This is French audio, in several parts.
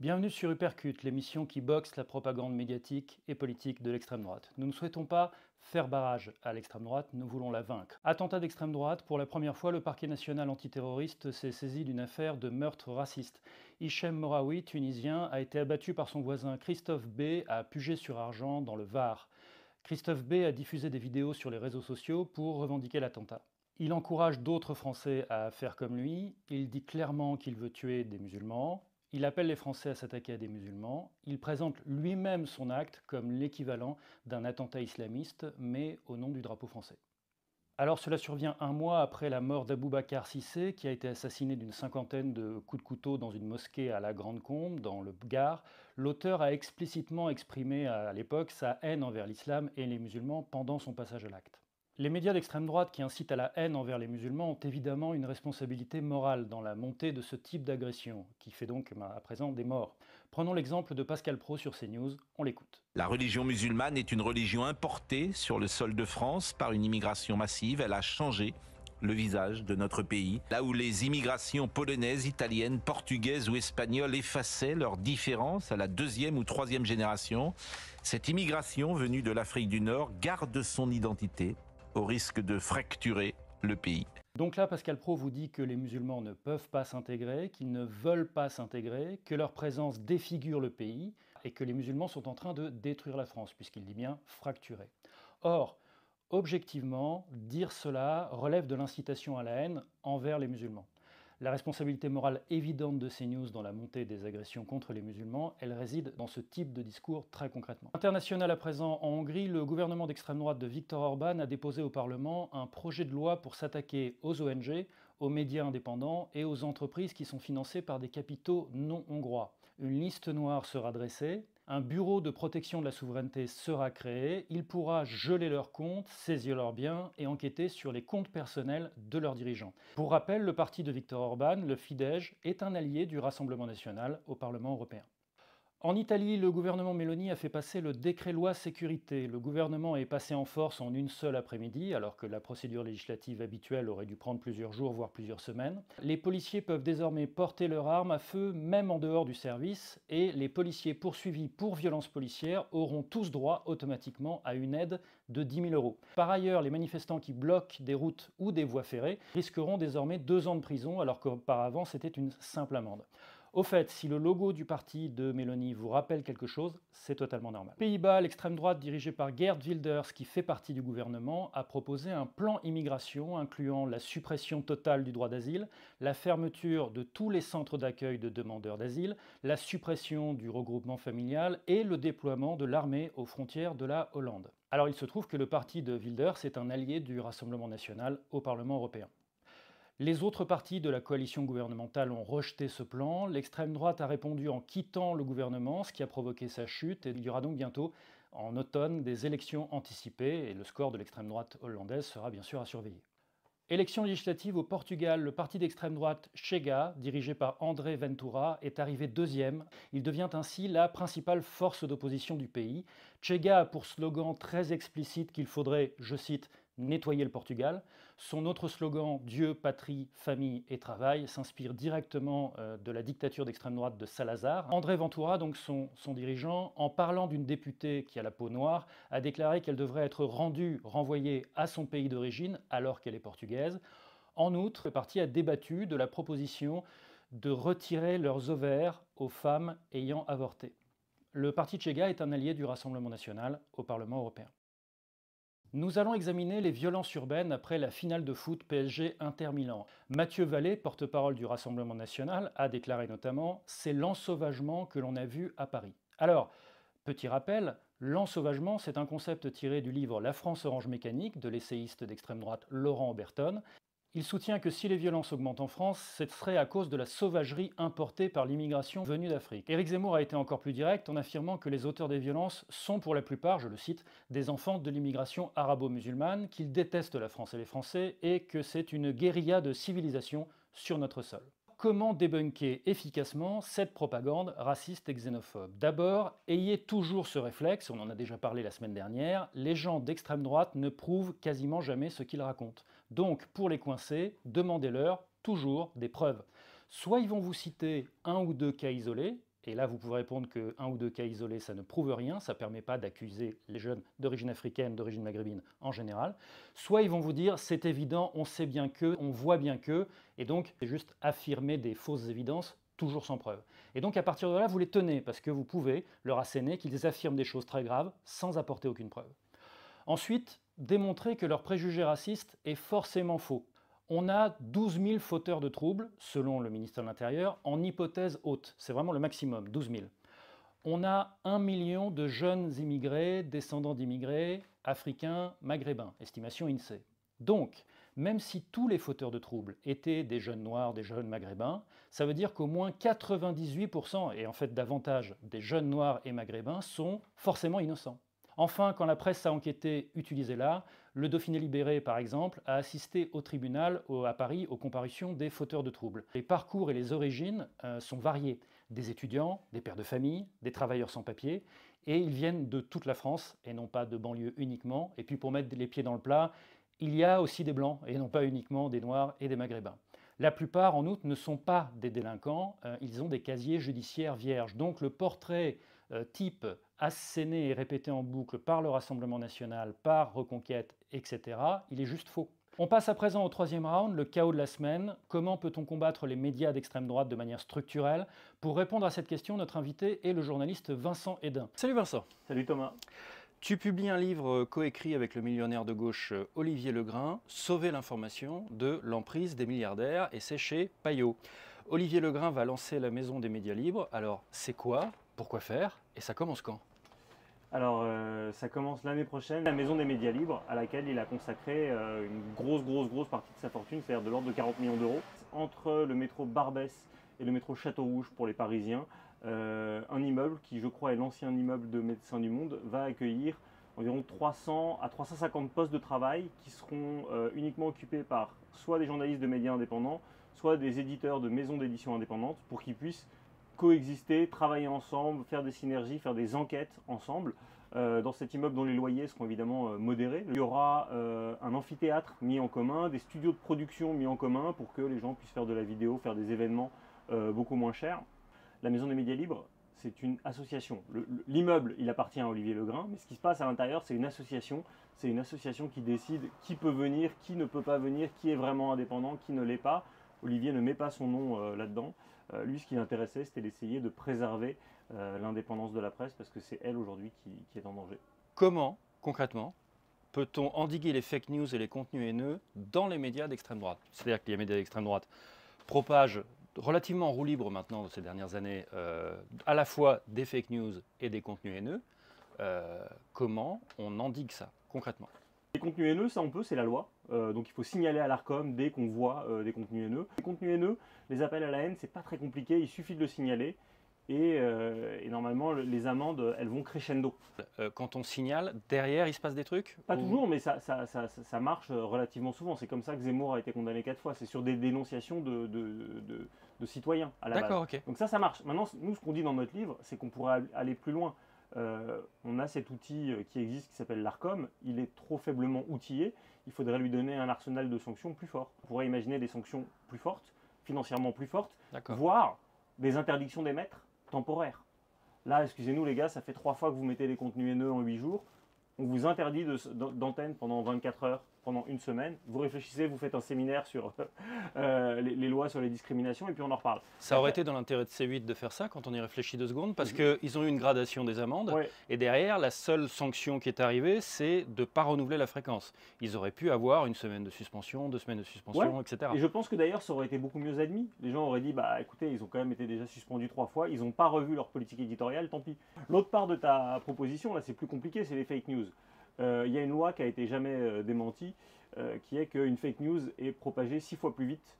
Bienvenue sur Hypercute, l'émission qui boxe la propagande médiatique et politique de l'extrême droite. Nous ne souhaitons pas faire barrage à l'extrême droite, nous voulons la vaincre. Attentat d'extrême droite, pour la première fois, le parquet national antiterroriste s'est saisi d'une affaire de meurtre raciste. Hichem Moraoui, tunisien, a été abattu par son voisin Christophe B. à Puget-sur-Argent, dans le Var. Christophe B. a diffusé des vidéos sur les réseaux sociaux pour revendiquer l'attentat. Il encourage d'autres Français à faire comme lui, il dit clairement qu'il veut tuer des musulmans. Il appelle les Français à s'attaquer à des musulmans. Il présente lui-même son acte comme l'équivalent d'un attentat islamiste, mais au nom du drapeau français. Alors cela survient un mois après la mort d'Aboubacar Cissé, qui a été assassiné d'une cinquantaine de coups de couteau dans une mosquée à la Grande Combe, dans le Gard. L'auteur a explicitement exprimé à l'époque sa haine envers l'islam et les musulmans pendant son passage à l'acte. Les médias d'extrême droite qui incitent à la haine envers les musulmans ont évidemment une responsabilité morale dans la montée de ce type d'agression, qui fait donc à présent des morts. Prenons l'exemple de Pascal Praud sur CNews, on l'écoute. La religion musulmane est une religion importée sur le sol de France par une immigration massive. Elle a changé le visage de notre pays. Là où les immigrations polonaises, italiennes, portugaises ou espagnoles effaçaient leurs différences à la deuxième ou troisième génération, cette immigration venue de l'Afrique du Nord garde son identité au risque de fracturer le pays. Donc là, Pascal Praud vous dit que les musulmans ne peuvent pas s'intégrer, qu'ils ne veulent pas s'intégrer, que leur présence défigure le pays et que les musulmans sont en train de détruire la France, puisqu'il dit bien fracturer. Or, objectivement, dire cela relève de l'incitation à la haine envers les musulmans. La responsabilité morale évidente de CNews dans la montée des agressions contre les musulmans, elle réside dans ce type de discours très concrètement. International à présent, en Hongrie, le gouvernement d'extrême droite de Viktor Orban a déposé au Parlement un projet de loi pour s'attaquer aux ONG, aux médias indépendants et aux entreprises qui sont financées par des capitaux non hongrois. Une liste noire sera dressée. Un bureau de protection de la souveraineté sera créé, il pourra geler leurs comptes, saisir leurs biens et enquêter sur les comptes personnels de leurs dirigeants. Pour rappel, le parti de Viktor Orban, le Fidesz, est un allié du Rassemblement national au Parlement européen. En Italie, le gouvernement Meloni a fait passer le décret-loi sécurité. Le gouvernement est passé en force en une seule après-midi, alors que la procédure législative habituelle aurait dû prendre plusieurs jours, voire plusieurs semaines. Les policiers peuvent désormais porter leurs armes à feu, même en dehors du service, et les policiers poursuivis pour violence policière auront tous droit automatiquement à une aide de 10 000 €. Par ailleurs, les manifestants qui bloquent des routes ou des voies ferrées risqueront désormais 2 ans de prison, alors qu'auparavant c'était une simple amende. Au fait, si le logo du parti de Meloni vous rappelle quelque chose, c'est totalement normal. Aux Pays-Bas, l'extrême droite dirigée par Geert Wilders, qui fait partie du gouvernement, a proposé un plan immigration incluant la suppression totale du droit d'asile, la fermeture de tous les centres d'accueil de demandeurs d'asile, la suppression du regroupement familial et le déploiement de l'armée aux frontières de la Hollande. Alors il se trouve que le parti de Wilders est un allié du Rassemblement national au Parlement européen. Les autres partis de la coalition gouvernementale ont rejeté ce plan. L'extrême droite a répondu en quittant le gouvernement, ce qui a provoqué sa chute. Et il y aura donc bientôt, en automne, des élections anticipées et le score de l'extrême droite hollandaise sera bien sûr à surveiller. Élections législatives au Portugal, le parti d'extrême droite Chega, dirigé par André Ventura, est arrivé deuxième. Il devient ainsi la principale force d'opposition du pays. Chega a pour slogan très explicite qu'il faudrait, je cite, nettoyer le Portugal. Son autre slogan, Dieu, patrie, famille et travail, s'inspire directement de la dictature d'extrême droite de Salazar. André Ventura, donc son dirigeant, en parlant d'une députée qui a la peau noire, a déclaré qu'elle devrait être renvoyée à son pays d'origine alors qu'elle est portugaise. En outre, le parti a débattu de la proposition de retirer leurs ovaires aux femmes ayant avorté. Le parti Chega est un allié du Rassemblement national au Parlement européen. Nous allons examiner les violences urbaines après la finale de foot PSG Inter Milan. Mathieu Vallée, porte-parole du Rassemblement national, a déclaré notamment « C'est l'ensauvagement que l'on a vu à Paris ». Alors, petit rappel, l'ensauvagement, c'est un concept tiré du livre La France orange mécanique de l'essayiste d'extrême droite Laurent Oberton. Il soutient que si les violences augmentent en France, ce serait à cause de la sauvagerie importée par l'immigration venue d'Afrique. Éric Zemmour a été encore plus direct en affirmant que les auteurs des violences sont pour la plupart, je le cite, des enfants de l'immigration arabo-musulmane, qu'ils détestent la France et les Français et que c'est une guérilla de civilisation sur notre sol. Comment débunker efficacement cette propagande raciste et xénophobe? D'abord, ayez toujours ce réflexe, on en a déjà parlé la semaine dernière, les gens d'extrême droite ne prouvent quasiment jamais ce qu'ils racontent. Donc, pour les coincer, demandez-leur toujours des preuves. Soit ils vont vous citer un ou deux cas isolés, et là vous pouvez répondre qu'un ou deux cas isolés, ça ne prouve rien, ça ne permet pas d'accuser les jeunes d'origine africaine, d'origine maghrébine en général, soit ils vont vous dire c'est évident, on sait bien que, on voit bien que, et donc c'est juste affirmer des fausses évidences, toujours sans preuve. Et donc à partir de là, vous les tenez, parce que vous pouvez leur asséner qu'ils affirment des choses très graves sans apporter aucune preuve. Ensuite, démontrer que leur préjugé raciste est forcément faux. On a 12 000 fauteurs de troubles, selon le ministère de l'Intérieur, en hypothèse haute. C'est vraiment le maximum, 12 000. On a 1 million de jeunes immigrés, descendants d'immigrés, africains, maghrébins, estimation INSEE. Donc, même si tous les fauteurs de troubles étaient des jeunes noirs, des jeunes maghrébins, ça veut dire qu'au moins 98%, et en fait davantage, des jeunes noirs et maghrébins sont forcément innocents. Enfin, quand la presse a enquêté utilisé là, le Dauphiné libéré, par exemple, a assisté au tribunal à Paris aux comparutions des fauteurs de troubles. Les parcours et les origines sont variés. Des étudiants, des pères de famille, des travailleurs sans papier, et ils viennent de toute la France, et non pas de banlieue uniquement. Et puis pour mettre les pieds dans le plat, il y a aussi des blancs, et non pas uniquement des noirs et des maghrébins. La plupart, en outre, ne sont pas des délinquants, ils ont des casiers judiciaires vierges. Donc le portrait type asséné et répété en boucle par le Rassemblement national, par Reconquête, etc., il est juste faux. On passe à présent au troisième round, le chaos de la semaine. Comment peut-on combattre les médias d'extrême droite de manière structurelle? Pour répondre à cette question, notre invité est le journaliste Vincent Hédin. Salut Vincent. Salut Thomas. Tu publies un livre coécrit avec le millionnaire de gauche Olivier Legrain, Sauver l'information de l'emprise des milliardaires, et c'est chez Payot. Olivier Legrain va lancer la Maison des médias libres. Alors, c'est quoi? Pourquoi faire? Et ça commence quand? Alors, ça commence l'année prochaine, la Maison des médias libres, à laquelle il a consacré une grosse partie de sa fortune, c'est-à-dire de l'ordre de 40 millions d'euros. Entre le métro Barbès et le métro Château-Rouge pour les Parisiens, un immeuble qui, je crois, est l'ancien immeuble de Médecins du Monde, va accueillir environ 300 à 350 postes de travail qui seront uniquement occupés par soit des journalistes de médias indépendants, soit des éditeurs de maisons d'édition indépendantes, pour qu'ils puissent coexister, travailler ensemble, faire des synergies, faire des enquêtes ensemble dans cet immeuble dont les loyers seront évidemment modérés. Il y aura un amphithéâtre mis en commun, des studios de production mis en commun pour que les gens puissent faire de la vidéo, faire des événements beaucoup moins chers. La Maison des médias libres, c'est une association. L'immeuble, il appartient à Olivier Legrain, mais ce qui se passe à l'intérieur, c'est une association. C'est une association qui décide qui peut venir, qui ne peut pas venir, qui est vraiment indépendant, qui ne l'est pas. Olivier ne met pas son nom là-dedans. Lui, ce qui l'intéressait, c'était d'essayer de préserver l'indépendance de la presse, parce que c'est elle aujourd'hui qui est en danger. Comment, concrètement, peut-on endiguer les fake news et les contenus haineux dans les médias d'extrême droite? C'est-à-dire que les médias d'extrême droite propagent relativement en roue libre maintenant, ces dernières années, à la fois des fake news et des contenus haineux. Comment on endigue ça, concrètement? Les contenus haineux, ça on peut, c'est la loi. Donc il faut signaler à l'Arcom dès qu'on voit des contenus haineux. Les contenus haineux, les appels à la haine, c'est pas très compliqué, il suffit de le signaler. Et normalement, les amendes, elles vont crescendo. Quand on signale, derrière, il se passe des trucs? Pas toujours, mais ça marche relativement souvent. C'est comme ça que Zemmour a été condamné 4 fois. C'est sur des dénonciations de citoyens à la base. D'accord, ok. Donc ça marche. Maintenant, nous, ce qu'on dit dans notre livre, c'est qu'on pourrait aller plus loin. On a cet outil qui existe, qui s'appelle l'Arcom. Il est trop faiblement outillé. Il faudrait lui donner un arsenal de sanctions plus fort. On pourrait imaginer des sanctions plus fortes, financièrement plus fortes, voire des interdictions d'émettre temporaires. Là, excusez-nous les gars, ça fait 3 fois que vous mettez des contenus haineux en 8 jours. On vous interdit d'antenne pendant 24 heures, pendant une semaine. Vous réfléchissez, vous faites un séminaire sur les lois sur les discriminations et puis on en reparle. Ça aurait été dans l'intérêt de C8 de faire ça quand on y réfléchit 2 secondes, parce qu'ils ont eu une gradation des amendes, ouais. Et derrière, la seule sanction qui est arrivée, c'est de ne pas renouveler la fréquence. Ils auraient pu avoir 1 semaine de suspension, 2 semaines de suspension, ouais. etc. Et je pense que d'ailleurs, ça aurait été beaucoup mieux admis. Les gens auraient dit, bah écoutez, ils ont quand même été déjà suspendus 3 fois, ils n'ont pas revu leur politique éditoriale, tant pis. L'autre part de ta proposition, là c'est plus compliqué, c'est les fake news. Il y a une loi qui a été jamais démentie, qui est qu'une fake news est propagée 6 fois plus vite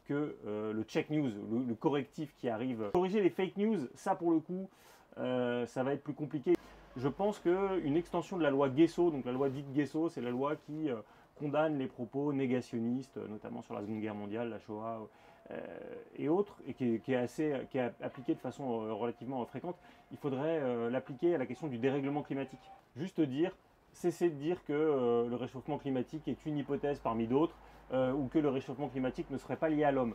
que le check news, le correctif qui arrive. Corriger les fake news, ça pour le coup, ça va être plus compliqué. Je pense qu'une extension de la loi Guesso, donc la loi dite Guesso, c'est la loi qui condamne les propos négationnistes, notamment sur la Seconde Guerre mondiale, la Shoah et autres, et qui est appliquée de façon relativement fréquente. Il faudrait l'appliquer à la question du dérèglement climatique. Juste dire, cesser de dire que le réchauffement climatique est une hypothèse parmi d'autres, ou que le réchauffement climatique ne serait pas lié à l'homme.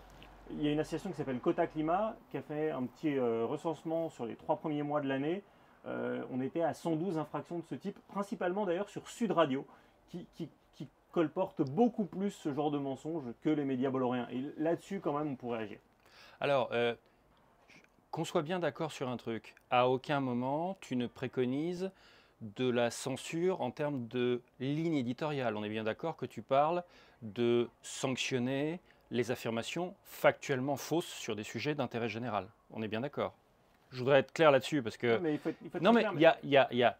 Il y a une association qui s'appelle Cota Climat qui a fait un petit recensement sur les 3 premiers mois de l'année. On était à 112 infractions de ce type, principalement d'ailleurs sur Sud Radio, qui colporte beaucoup plus ce genre de mensonges que les médias bolloréens. Et là-dessus, quand même, on pourrait agir. Alors, qu'on soit bien d'accord sur un truc, à aucun moment tu ne préconises de la censure en termes de ligne éditoriale. On est bien d'accord que tu parles de sanctionner les affirmations factuellement fausses sur des sujets d'intérêt général. On est bien d'accord. Je voudrais être clair là-dessus parce que... Non, mais il faut être Non, mais clair, il y a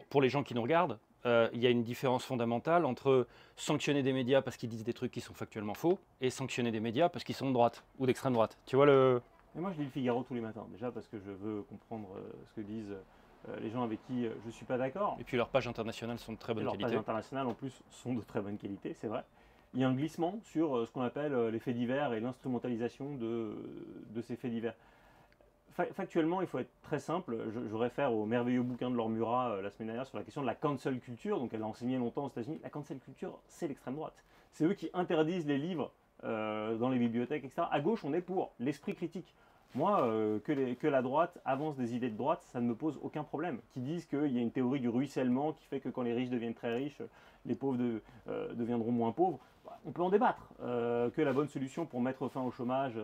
pour les gens qui nous regardent, il y a une différence fondamentale entre sanctionner des médias parce qu'ils disent des trucs qui sont factuellement faux et sanctionner des médias parce qu'ils sont de droite ou d'extrême droite. Tu vois le... Et moi, je lis le Figaro tous les matins, déjà parce que je veux comprendre ce que disent les gens avec qui je ne suis pas d'accord. Et puis leurs pages internationales sont de très bonne Leurs qualité. pages internationales, en plus, sont de très bonne qualité, c'est vrai. Il y a un glissement sur ce qu'on appelle les faits divers et l'instrumentalisation de ces faits divers. Factuellement, il faut être très simple. Je réfère au merveilleux bouquin de Laure Murat la semaine dernière sur la question de la cancel culture. Donc, elle a enseigné longtemps aux États-Unis. La cancel culture, c'est l'extrême droite. C'est eux qui interdisent les livres dans les bibliothèques, etc. À gauche, on est pour l'esprit critique. Moi, que la droite avance des idées de droite, ça ne me pose aucun problème. Qui disent qu'il y a une théorie du ruissellement qui fait que quand les riches deviennent très riches, les pauvres deviendront moins pauvres. On peut en débattre. Que la bonne solution pour mettre fin au chômage,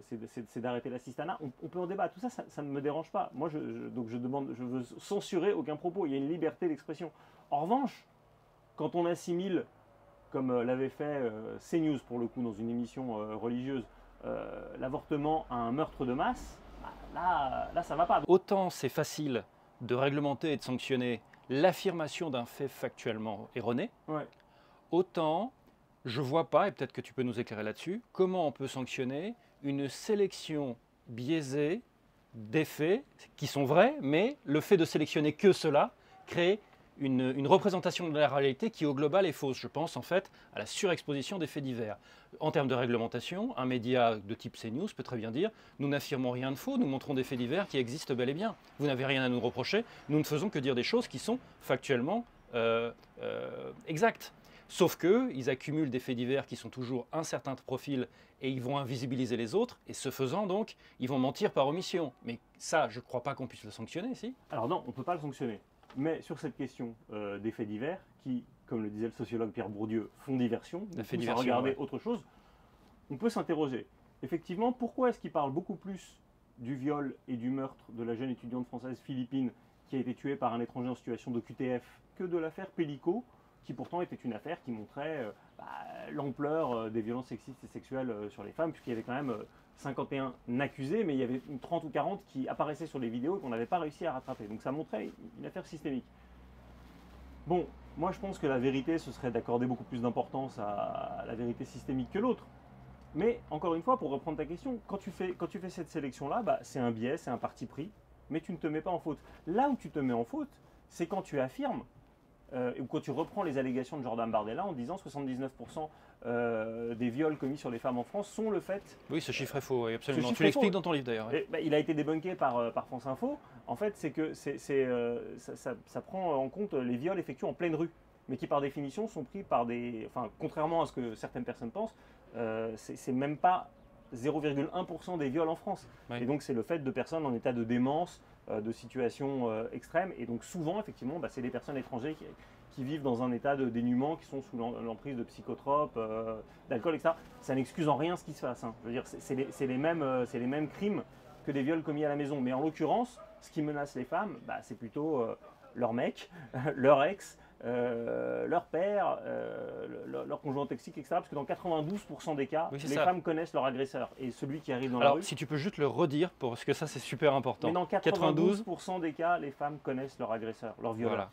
c'est d'arrêter l'assistanat. On peut en débattre. Tout ça, ça ne me dérange pas. Moi, donc je veux censurer aucun propos. Il y a une liberté d'expression. En revanche, quand on assimile, comme l'avait fait CNews pour le coup dans une émission religieuse, l'avortement à un meurtre de masse, là ça va pas. Autant c'est facile de réglementer et de sanctionner l'affirmation d'un fait factuellement erroné, Ouais. autant je vois pas, et peut-être que tu peux nous éclairer là-dessus, comment on peut sanctionner une sélection biaisée des faits qui sont vrais, mais le fait de sélectionner que cela crée une représentation de la réalité qui au global est fausse. Je pense en fait à la surexposition des faits divers. En termes de réglementation, un média de type CNews peut très bien dire « Nous n'affirmons rien de faux, nous montrons des faits divers qui existent bel et bien. Vous n'avez rien à nous reprocher, nous ne faisons que dire des choses qui sont factuellement exactes. » Sauf qu'ils accumulent des faits divers qui sont toujours un certain profil et ils vont invisibiliser les autres, et ce faisant donc, ils vont mentir par omission. Mais ça, je ne crois pas qu'on puisse le sanctionner, si? Alors non, on ne peut pas le sanctionner. Mais sur cette question des faits divers, qui, comme le disait le sociologue Pierre Bourdieu, font diversion, Des faits poussent à diversion, regarder ouais. autre chose, on peut s'interroger. Effectivement, pourquoi est-ce qu'il parle beaucoup plus du viol et du meurtre de la jeune étudiante française philippine qui a été tuée par un étranger en situation de QTF que de l'affaire Pellico, qui pourtant était une affaire qui montrait l'ampleur des violences sexistes et sexuelles sur les femmes, puisqu'il y avait quand même 51 accusés, mais il y avait 30 ou 40 qui apparaissaient sur les vidéos et qu'on n'avait pas réussi à rattraper. Donc ça montrait une affaire systémique. Bon, moi je pense que la vérité, ce serait d'accorder beaucoup plus d'importance à la vérité systémique que l'autre. Mais encore une fois, pour reprendre ta question, quand tu fais cette sélection-là, c'est un biais, c'est un parti pris, mais tu ne te mets pas en faute. Là où tu te mets en faute, c'est quand tu affirmes, ou quand tu reprends les allégations de Jordan Bardella en disant 79% des viols commis sur les femmes en France sont le fait... Oui, ce chiffre est faux, oui, absolument. chiffre Tu est l'expliques faux. dans ton livre d'ailleurs. Ouais. Et, il a été débunké par France Info. En fait, c'est que ça prend en compte les viols effectués en pleine rue, mais qui par définition sont pris par des... Enfin, contrairement à ce que certaines personnes pensent, c'est même pas 0,1% des viols en France. Oui. Et donc c'est le fait de personnes en état de démence, de situations extrêmes. Et donc souvent, effectivement, c'est des personnes étrangères qui vivent dans un état de dénuement, qui sont sous l'emprise de psychotropes, d'alcool, etc. Ça n'excuse en rien ce qui se passe. Hein. Je veux dire, c'est les mêmes crimes que des viols commis à la maison. Mais en l'occurrence, ce qui menace les femmes, c'est plutôt leur mec, leur ex, leur père, leur conjoint toxique, etc. Parce que dans 92% des cas, Oui, les femmes connaissent leur agresseur. Et celui qui arrive dans la Alors, rue... si tu peux juste le redire, parce que ça c'est super important. Mais dans 92% des cas, les femmes connaissent leur agresseur, leur violeur. Voilà.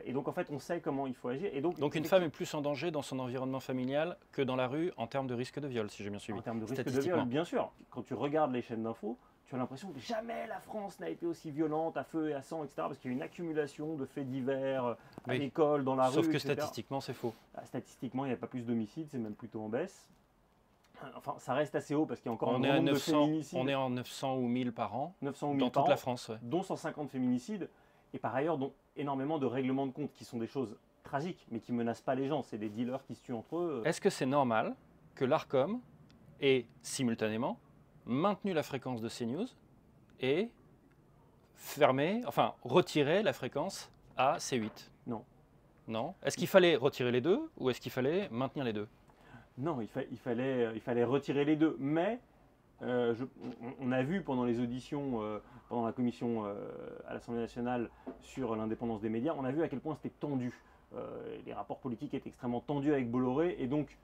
Et donc en fait, on sait comment il faut agir. Et donc une femme est plus en danger dans son environnement familial que dans la rue en termes de risque de viol, si j'ai bien suivi. En termes de risque de viol, bien sûr. Quand tu regardes les chaînes d'infos, tu as l'impression que jamais la France n'a été aussi violente, à feu et à sang, etc. Parce qu'il y a une accumulation de faits divers à l'école, dans la rue, Sauf que etc. statistiquement, c'est faux. Statistiquement, il n'y a pas plus d'homicides, c'est même plutôt en baisse. Enfin, ça reste assez haut parce qu'il y a encore On un est grand à nombre 900, de féminicides. on est en 900 ou 1000 par an 900 ou 1000 dans par toute an, la France. Ouais. dont 150 féminicides. Et par ailleurs, dont énormément de règlements de compte qui sont des choses tragiques, mais qui ne menacent pas les gens. C'est des dealers qui se tuent entre eux. Est-ce que c'est normal que l'ARCOM et simultanément maintenu la fréquence de CNews et retiré la fréquence à C8. Non. Non. Est-ce qu'il fallait retirer les deux ou est-ce qu'il fallait maintenir les deux? Non, il fallait retirer les deux. Mais on a vu pendant les auditions, pendant la commission à l'Assemblée nationale sur l'indépendance des médias, on a vu à quel point c'était tendu. Les rapports politiques étaient extrêmement tendus avec Bolloré et donc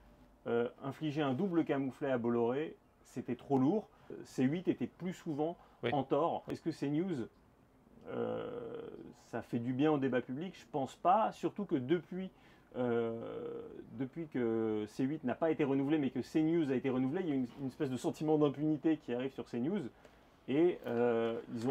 infliger un double camouflet à Bolloré, c'était trop lourd. C8 était plus souvent en tort. Est-ce que CNews, ça fait du bien au débat public? Je pense pas, surtout que depuis que C8 n'a pas été renouvelé, mais que CNews a été renouvelé, il y a une espèce de sentiment d'impunité qui arrive sur CNews. Et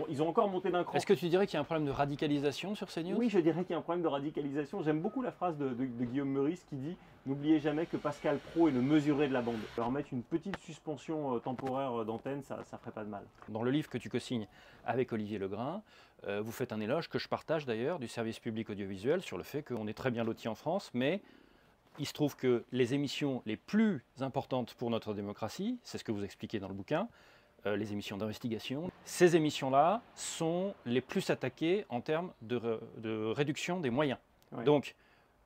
ils ont encore monté d'un cran. Est-ce que tu dirais qu'il y a un problème de radicalisation sur CNews? Oui, je dirais qu'il y a un problème de radicalisation. J'aime beaucoup la phrase de Guillaume Meurice qui dit « N'oubliez jamais que Pascal Praud est le mesuré de la bande ». Leur mettre une petite suspension temporaire d'antenne, ça ne ferait pas de mal. Dans le livre que tu co-signes avec Olivier Legrain, vous faites un éloge que je partage d'ailleurs du service public audiovisuel sur le fait qu'on est très bien loti en France, mais il se trouve que les émissions les plus importantes pour notre démocratie, c'est ce que vous expliquez dans le bouquin, les émissions d'investigation, ces émissions-là sont les plus attaquées en termes de réduction des moyens. Ouais. Donc,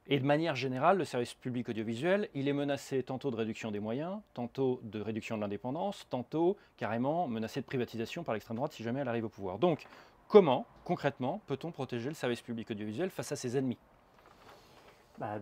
et de manière générale, le service public audiovisuel, il est menacé tantôt de réduction des moyens, tantôt de réduction de l'indépendance, tantôt carrément menacé de privatisation par l'extrême droite si jamais elle arrive au pouvoir. Donc, comment, concrètement, peut-on protéger le service public audiovisuel face à ses ennemis?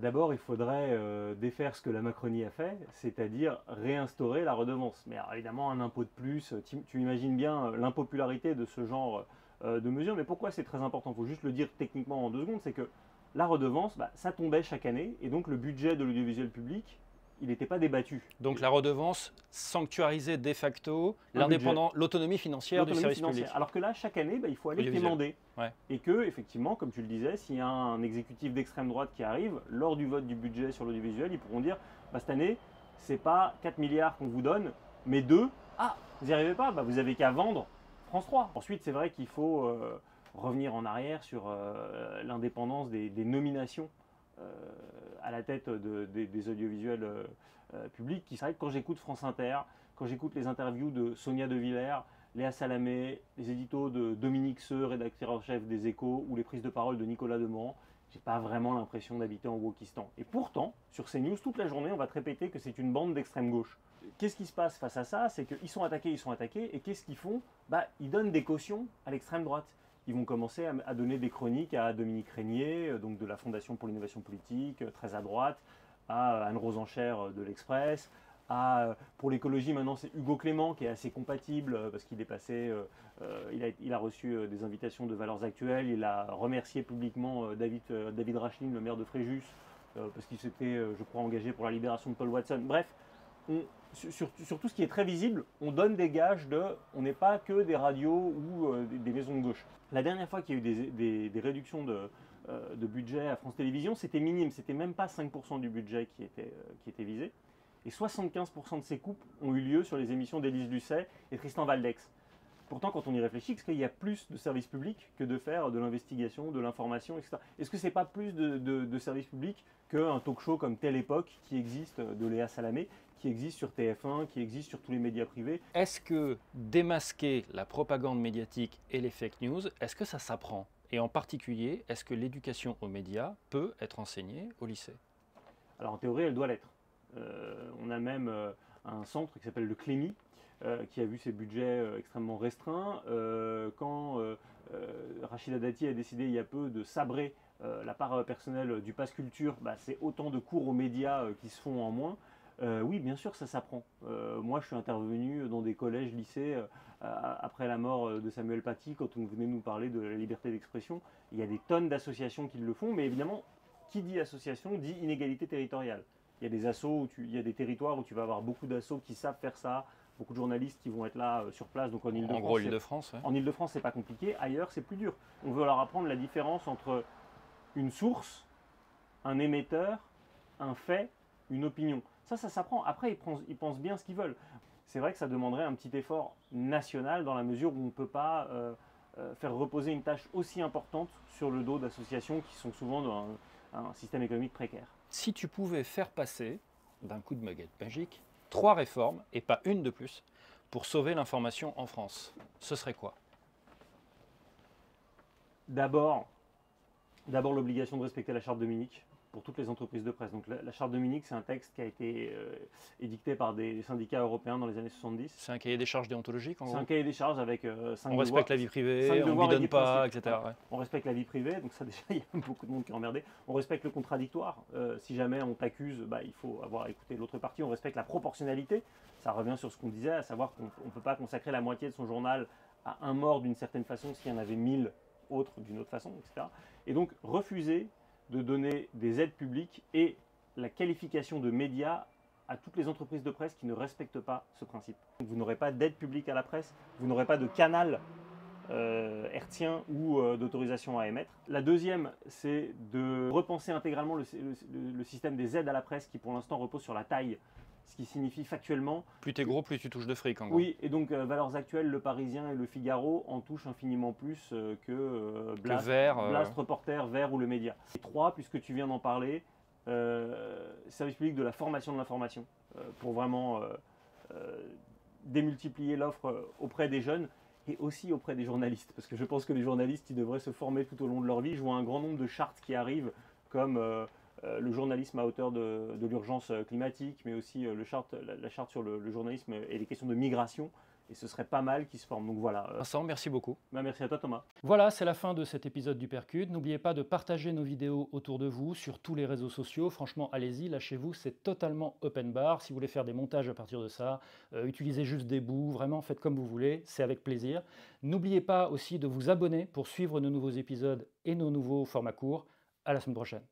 D'abord, il faudrait défaire ce que la Macronie a fait, c'est-à-dire réinstaurer la redevance. Mais alors, évidemment, un impôt de plus, tu imagines bien l'impopularité de ce genre de mesures. Mais pourquoi c'est très important? Il faut juste le dire techniquement en 2 secondes, c'est que la redevance, ça tombait chaque année, et donc le budget de l'audiovisuel public, il n'était pas débattu. Donc la redevance sanctuarisait de facto l'autonomie financière du service public. Alors que là, chaque année, il faut aller quémander. Ouais. Et que, effectivement, comme tu le disais, s'il y a un exécutif d'extrême droite qui arrive, lors du vote du budget sur l'audiovisuel, ils pourront dire, cette année, c'est pas 4 milliards qu'on vous donne, mais 2. Ah, vous n'y arrivez pas, vous avez qu'à vendre France 3. Ensuite, c'est vrai qu'il faut revenir en arrière sur l'indépendance des nominations à la tête des audiovisuels publics. C'est vrai que quand j'écoute France Inter, quand j'écoute les interviews de Sonia De Villers, Léa Salamé, les éditos de Dominique Seux, rédacteur en chef des Échos, ou les prises de parole de Nicolas Demorand, j'ai pas vraiment l'impression d'habiter en Wokistan. Et pourtant, sur CNews, toute la journée, on va te répéter que c'est une bande d'extrême gauche. Qu'est-ce qui se passe face à ça? C'est qu'ils sont attaqués, et qu'est-ce qu'ils font? Ils donnent des cautions à l'extrême droite. Ils vont commencer à donner des chroniques à Dominique Régnier, donc de la Fondation pour l'innovation politique, très à droite, à Anne-Rose Enchère de l'Express, pour l'écologie maintenant c'est Hugo Clément qui est assez compatible parce qu'il est passé, il a reçu des invitations de Valeurs Actuelles, il a remercié publiquement David Rachlin, le maire de Fréjus, parce qu'il s'était, je crois, engagé pour la libération de Paul Watson. Bref, sur tout ce qui est très visible, on donne des gages on n'est pas que des radios ou des maisons de gauche. La dernière fois qu'il y a eu des réductions de budget à France Télévisions, c'était minime, c'était même pas 5% du budget qui était visé. Et 75% de ces coupes ont eu lieu sur les émissions d'Élise Lucet et Tristan Valdex. Pourtant, quand on y réfléchit, est-ce qu'il y a plus de services publics que de faire de l'investigation, de l'information, etc. Est-ce que c'est pas plus de services publics qu'un talk-show comme Telle Époque qui existe de Léa Salamé, qui existe sur TF1, qui existe sur tous les médias privés? Est-ce que démasquer la propagande médiatique et les fake news, est-ce que ça s'apprend? Et en particulier, est-ce que l'éducation aux médias peut être enseignée au lycée? Alors en théorie, elle doit l'être. On a même un centre qui s'appelle le Clémy, qui a vu ses budgets extrêmement restreints. Quand Rachida Dati a décidé il y a peu de sabrer la part personnelle du pass culture, c'est autant de cours aux médias qui se font en moins. Oui, bien sûr, ça s'apprend. Moi, je suis intervenu dans des collèges, lycées, après la mort de Samuel Paty, quand on venait nous parler de la liberté d'expression. Il y a des tonnes d'associations qui le font, mais évidemment, qui dit association dit inégalité territoriale. Il y a des assos, il y a des territoires où tu vas avoir beaucoup d'assos qui savent faire ça, beaucoup de journalistes qui vont être là sur place. Donc en Ile-de-France, en gros, Ile-de-France, ouais. En Ile-de-France, c'est pas compliqué. Ailleurs, c'est plus dur. On veut leur apprendre la différence entre une source, un émetteur, un fait, une opinion. Ça s'apprend. Après, ils pensent bien ce qu'ils veulent. C'est vrai que ça demanderait un petit effort national dans la mesure où on ne peut pas faire reposer une tâche aussi importante sur le dos d'associations qui sont souvent dans un système économique précaire. Si tu pouvais faire passer, d'un coup de baguette magique, 3 réformes, et pas une de plus, pour sauver l'information en France. Ce serait quoi? D'abord, l'obligation de respecter la charte de Munich pour toutes les entreprises de presse. Donc la charte de Munich, c'est un texte qui a été édicté par des syndicats européens dans les années 70. C'est un cahier des charges déontologiques en C'est gros? un cahier des charges avec 5 On respecte la vie privée, on ne bidonne pas, etc. Ouais. On respecte la vie privée, donc ça déjà, il y a beaucoup de monde qui est emmerdé. On respecte le contradictoire. Si jamais on t'accuse, il faut avoir écouté l'autre partie. On respecte la proportionnalité. Ça revient sur ce qu'on disait, à savoir qu'on ne peut pas consacrer la moitié de son journal à un mort d'une certaine façon s'il y en avait 1000 autres d'une autre façon, etc. Et donc refuser de donner des aides publiques et la qualification de médias à toutes les entreprises de presse qui ne respectent pas ce principe. Vous n'aurez pas d'aide publique à la presse, vous n'aurez pas de canal hertzien ou d'autorisation à émettre. La deuxième, c'est de repenser intégralement le système des aides à la presse qui pour l'instant repose sur la taille, ce qui signifie factuellement... Plus t'es gros, plus tu touches de fric en gros. Oui, et donc valeurs actuelles, Le Parisien et Le Figaro en touchent infiniment plus que Blast, Blast, Reporter, Vert ou Le Média. Et 3, puisque tu viens d'en parler, service public de la formation de l'information, pour vraiment démultiplier l'offre auprès des jeunes et aussi auprès des journalistes, parce que je pense que les journalistes ils devraient se former tout au long de leur vie. Je vois un grand nombre de chartes qui arrivent, comme le journalisme à hauteur de l'urgence climatique, mais aussi la charte sur le journalisme et les questions de migration. Et ce serait pas mal qu'ils se forment. Donc voilà. Vincent, merci beaucoup. Merci à toi Thomas. Voilà, c'est la fin de cet épisode du Percute. N'oubliez pas de partager nos vidéos autour de vous sur tous les réseaux sociaux. Franchement, allez-y, lâchez-vous, c'est totalement open bar. Si vous voulez faire des montages à partir de ça, utilisez juste des bouts, vraiment faites comme vous voulez, c'est avec plaisir. N'oubliez pas aussi de vous abonner pour suivre nos nouveaux épisodes et nos nouveaux formats courts. À la semaine prochaine.